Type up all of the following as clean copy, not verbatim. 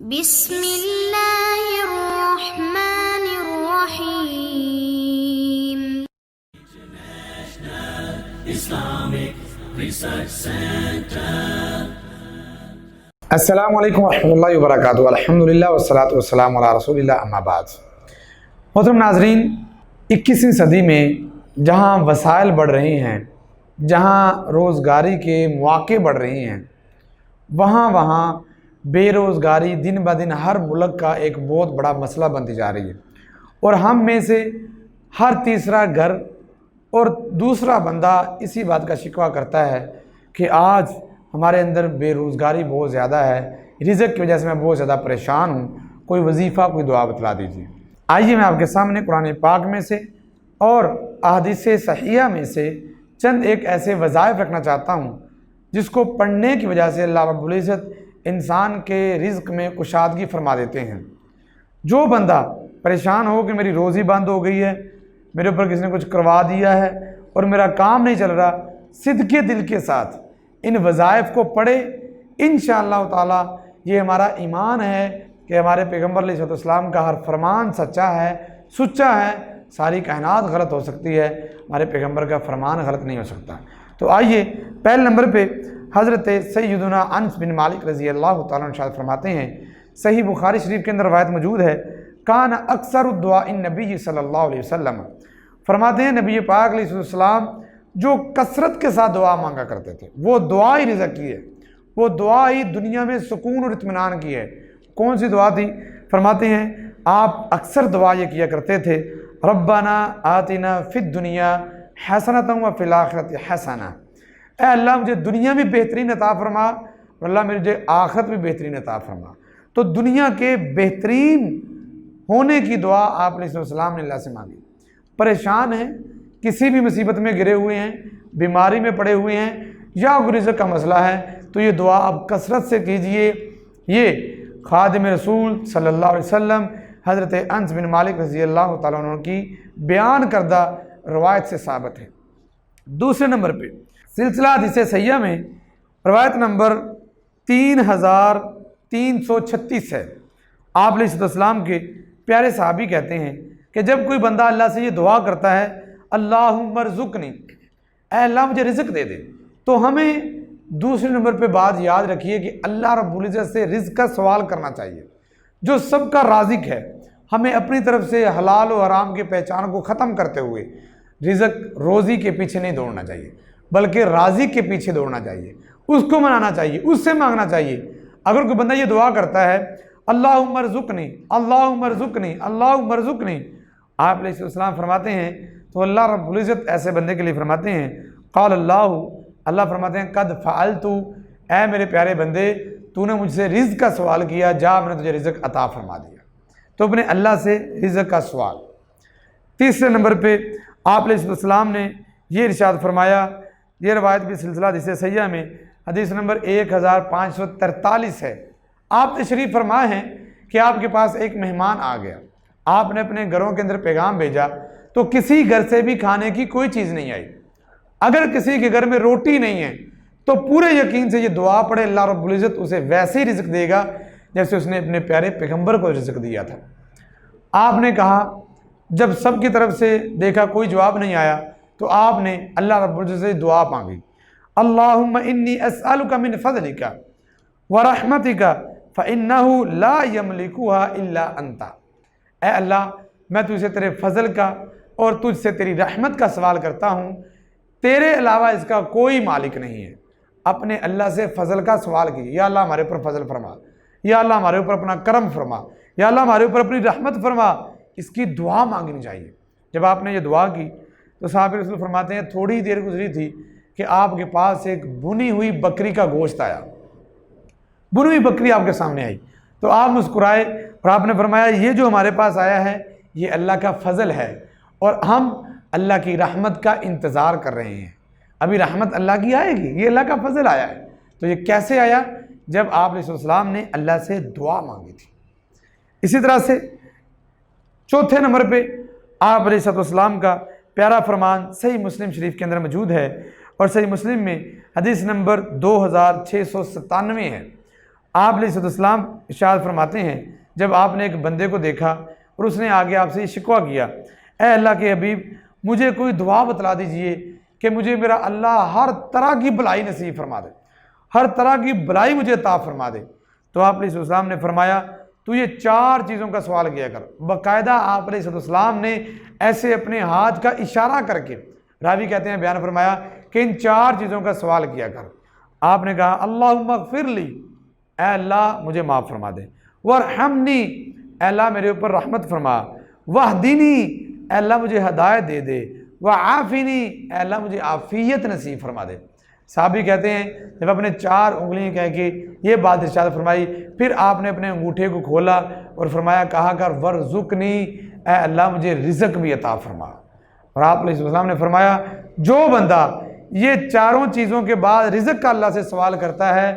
بسم اللہ الرحمن الرحیم. Islamic Research Center. السلام علیکم ورحمۃ اللہ وبرکاتہ. الحمدللہ والصلاۃ والسلام علی رسول اللہ اما بعد. محترم ناظرین، 21ویں صدی میں جہاں وسائل بڑھ رہے ہیں، جہاں روزگاری کے مواقع بڑھ رہے ہیں، وہاں بے روزگاری دن بہ دن ہر ملک کا ایک بہت بڑا مسئلہ بنتی جا رہی ہے، اور ہم میں سے ہر تیسرا گھر اور دوسرا بندہ اسی بات کا شکوہ کرتا ہے کہ آج ہمارے اندر بے روزگاری بہت زیادہ ہے، رزق کی وجہ سے میں بہت زیادہ پریشان ہوں، کوئی وظیفہ کوئی دعا بتلا دیجیے. آئیے میں آپ کے سامنے قرآن پاک میں سے اور احادیث صحیحہ میں سے چند ایک ایسے وظائف رکھنا چاہتا ہوں جس کو پڑھنے کی وجہ سے اللہ رب العزت انسان کے رزق میں کشادگی فرما دیتے ہیں. جو بندہ پریشان ہو کہ میری روزی بند ہو گئی ہے، میرے اوپر کسی نے کچھ کروا دیا ہے اور میرا کام نہیں چل رہا، صدقے دل کے ساتھ ان وظائف کو پڑھے. انشاءاللہ تعالی یہ ہمارا ایمان ہے کہ ہمارے پیغمبر علیہ السلام کا ہر فرمان سچا ہے، سچا ہے. ساری کائنات غلط ہو سکتی ہے، ہمارے پیغمبر کا فرمان غلط نہیں ہو سکتا. تو آئیے پہلے نمبر پہ حضرت سیدنا انس بن مالک رضی اللہ تعالیٰ عنہ ارشاد فرماتے ہیں، صحیح بخاری شریف کے اندر روایت موجود ہے، کان اکثر الدعاء النبی صلی اللہ علیہ وسلم، فرماتے ہیں نبی پاک علیہ السلام جو کثرت کے ساتھ دعا مانگا کرتے تھے، وہ دعا ہی رزق کی ہے، وہ دعا ہی دنیا میں سکون اور اطمینان کی ہے. کون سی دعا تھی؟ فرماتے ہیں آپ اکثر دعا یہ کیا کرتے تھے، ربنا آتنا فی الدنیا حسنۃ وفی الآخرۃ حسنہ، اے اللہ مجھے دنیا میں بہترین عطا فرما اور اللہ مجھے آخرت میں بہترین عطا فرما. تو دنیا کے بہترین ہونے کی دعا آپ علیہ السلام نے اللہ سے مانگی. پریشان ہیں، کسی بھی مصیبت میں گرے ہوئے ہیں، بیماری میں پڑے ہوئے ہیں، یا رزق کا مسئلہ ہے، تو یہ دعا اب کثرت سے کیجئے. یہ خادم رسول صلی اللہ علیہ وسلم حضرت انس بن مالک رضی اللہ تعالیٰ عنہ کی بیان کردہ روایت سے ثابت ہے. دوسرے نمبر پہ سلسلہ حدیث صحیحہ میں روایت نمبر 3336 ہے. آپ علیہ السلام کے پیارے صحابی کہتے ہیں کہ جب کوئی بندہ اللہ سے یہ دعا کرتا ہے، اللہم ارزقنی، اے اللہ مجھے رزق دے دے، تو ہمیں دوسرے نمبر پہ بات یاد رکھیے کہ اللہ رب العزت سے رزق کا سوال کرنا چاہیے. جو سب کا رازق ہے، ہمیں اپنی طرف سے حلال و حرام کے پہچان کو ختم کرتے ہوئے رزق روزی کے پیچھے نہیں دوڑنا چاہیے، بلکہ رازق کے پیچھے دوڑنا چاہیے، اس کو منانا چاہیے، اس سے مانگنا چاہیے. اگر کوئی بندہ یہ دعا کرتا ہے اللہم ارزقنی اللہم ارزقنی اللہم ارزقنی، آپ علیہ السلام فرماتے ہیں تو اللہ رب العزت ایسے بندے کے لیے فرماتے ہیں، قال اللہ فرماتے ہیں قد فعلت، اے میرے پیارے بندے تو نے مجھ سے رزق کا سوال کیا، جا میں نے تجھے رزق عطا فرما دیا. تو اپنے اللہ سے رزق کا سوال. تیسرے نمبر پہ آپ علیہ السلام نے یہ ارشاد فرمایا، یہ روایت بھی سلسلہ حدیث صحیحہ میں حدیث نمبر 1543 ہے. آپ تشریف فرما ہیں کہ آپ کے پاس ایک مہمان آ گیا، آپ نے اپنے گھروں کے اندر پیغام بھیجا تو کسی گھر سے بھی کھانے کی کوئی چیز نہیں آئی. اگر کسی کے گھر میں روٹی نہیں ہے تو پورے یقین سے یہ دعا پڑھے، اللہ رب العزت اسے ویسے ہی رزق دے گا جیسے اس نے اپنے پیارے پیغمبر کو رزق دیا تھا. آپ نے کہا جب سب کی طرف سے دیکھا کوئی جواب نہیں آیا تو آپ نے اللہ رب العزت سے دعا مانگی، اللہم انی اسألک من فضلک ورحمتک فإنہ لا یملکھا الا انت، اے اللہ میں تجھ سے تیرے فضل کا اور تجھ سے تیری رحمت کا سوال کرتا ہوں، تیرے علاوہ اس کا کوئی مالک نہیں ہے. اپنے اللہ سے فضل کا سوال کیجیے، یا اللہ ہمارے اوپر فضل فرما، یا اللہ ہمارے اوپر اپنا کرم فرما، یا اللہ ہمارے اوپر اپنی رحمت فرما. اس کی دعا مانگنی چاہیے. جب آپ نے یہ دعا کی تو صحابہ رسول فرماتے ہیں تھوڑی دیر گزری تھی کہ آپ کے پاس ایک بھنی ہوئی بکری کا گوشت آیا، بھنی ہوئی بکری آپ کے سامنے آئی تو آپ مسکرائے اور آپ نے فرمایا یہ جو ہمارے پاس آیا ہے یہ اللہ کا فضل ہے اور ہم اللہ کی رحمت کا انتظار کر رہے ہیں. ابھی رحمت اللہ کی آئے گی، یہ اللہ کا فضل آیا ہے. تو یہ کیسے آیا؟ جب آپ علیہ السلام نے اللہ سے دعا مانگی تھی. اسی طرح سے چوتھے نمبر پہ آپ علیہ السلام کا پیارا فرمان صحیح مسلم شریف کے اندر موجود ہے اور صحیح مسلم میں حدیث نمبر 2697 ہے. آپ علیہ السلام ارشاد فرماتے ہیں جب آپ نے ایک بندے کو دیکھا اور اس نے آگے آپ سے یہ شکوہ کیا، اے اللہ کے حبیب مجھے کوئی دعا بتلا دیجئے کہ مجھے میرا اللہ ہر طرح کی بلائی نصیب فرما دے، ہر طرح کی بلائی مجھے عطا فرما دے۔ تو آپ علیہ السلام نے فرمایا تو یہ 4 چیزوں کا سوال کیا کر۔ باقاعدہ آپ علیہ السلام نے ایسے اپنے ہاتھ کا اشارہ کر کے، راوی کہتے ہیں بیان فرمایا کہ ان 4 چیزوں کا سوال کیا کر۔ آپ نے کہا اللہم اغفر لی، اے اللہ مجھے معاف فرما دے، ورحمنی، اے اللہ میرے اوپر رحمت فرما، واہدنی، اے اللہ مجھے ہدایت دے دے، وعافنی، اے اللہ مجھے عافیت نصیب فرما دے۔ صحابی کہتے ہیں جب اپنے 4 انگلیاں کہہ کے یہ بات ارشاد فرمائی، پھر آپ نے اپنے انگوٹھے کو کھولا اور فرمایا کہا کر ورزقنی، اے اللہ مجھے رزق بھی عطا فرما۔ اور آپ علیہ السلام نے فرمایا جو بندہ یہ 4 چیزوں کے بعد رزق کا اللہ سے سوال کرتا ہے،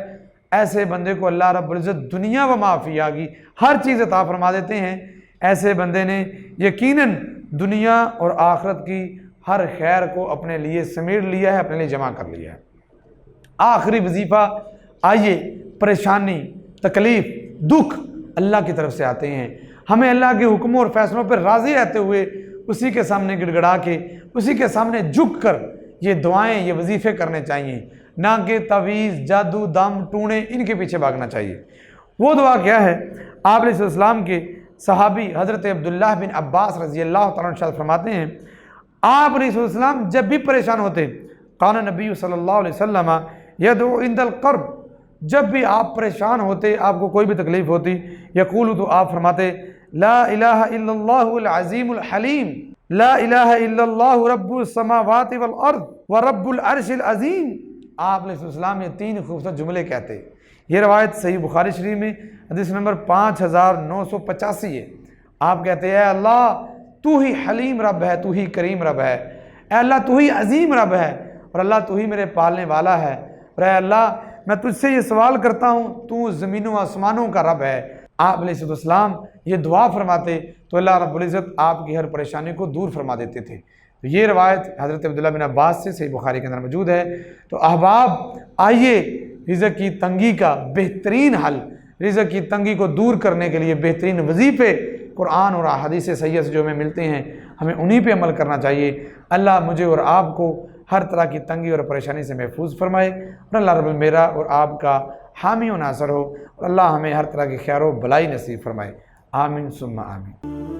ایسے بندے کو اللہ رب العزت دنیا و ما فیہا کی ہر چیز عطا فرما دیتے ہیں۔ ایسے بندے نے یقیناً دنیا اور آخرت کی ہر خیر کو اپنے لیے سمیٹ لیا ہے، اپنے لیے جمع کر لیا ہے۔ آخری وظیفہ، آئیے پریشانی، تکلیف، دکھ اللہ کی طرف سے آتے ہیں، ہمیں اللہ کے حکموں اور فیصلوں پر راضی رہتے ہوئے اسی کے سامنے گڑ گڑا کے، اسی کے سامنے جھک کر یہ دعائیں، یہ وظیفے کرنے چاہیے، نہ کہ تعویذ، جادو، دم، ٹونے ان کے پیچھے بھاگنا چاہیے۔ وہ دعا کیا ہے؟ آپ علیہ السلام کے صحابی حضرت عبداللہ بن عباس رضی اللہ تعالیٰ عنہ ارشاد فرماتے ہیں آپ علیہ السلام جب بھی پریشان ہوتے، قال نبی صلی اللہ علیہ وسلم یدعو عند القرب، جب بھی آپ پریشان ہوتے، آپ کو کوئی بھی تکلیف ہوتی، یقول تو آپ فرماتے لا الہ الا اللہ العظیم الحلیم، لا الہ الا اللہ رب السماوات والارض ورب العرش العظیم۔ آپ علیہ السلام یہ 3 خوبصورت جملے کہتے۔ یہ روایت صحیح بخاری شریف میں حدیث نمبر 5985 ہے۔ آپ کہتے ہیں اے اللہ تو ہی حلیم رب ہے، تو ہی کریم رب ہے، اے اللہ تو ہی عظیم رب ہے، اور اللہ تو ہی میرے پالنے والا ہے، اور اے اللہ میں تجھ سے یہ سوال کرتا ہوں تو زمینوں و آسمانوں کا رب ہے۔ آپ علیہ السلام یہ دعا فرماتے تو اللہ رب العزت آپ کی ہر پریشانی کو دور فرما دیتے تھے۔ تو یہ روایت حضرت عبداللہ بن عباس سے صحیح بخاری کے اندر موجود ہے۔ تو احباب آئیے رزق کی تنگی کا بہترین حل، رزق کی تنگی کو دور کرنے کے لیے بہترین وظیفے قرآن اور احادیث صحیحہ سے جو ہمیں ملتے ہیں، ہمیں انہی پہ عمل کرنا چاہیے۔ اللہ مجھے اور آپ کو ہر طرح کی تنگی اور پریشانی سے محفوظ فرمائے، اور اللہ رب میرا اور آپ کا حامی و ناصر ہو، اور اللہ ہمیں ہر طرح کی خیر و بلائی نصیب فرمائے۔ آمین ثم آمین۔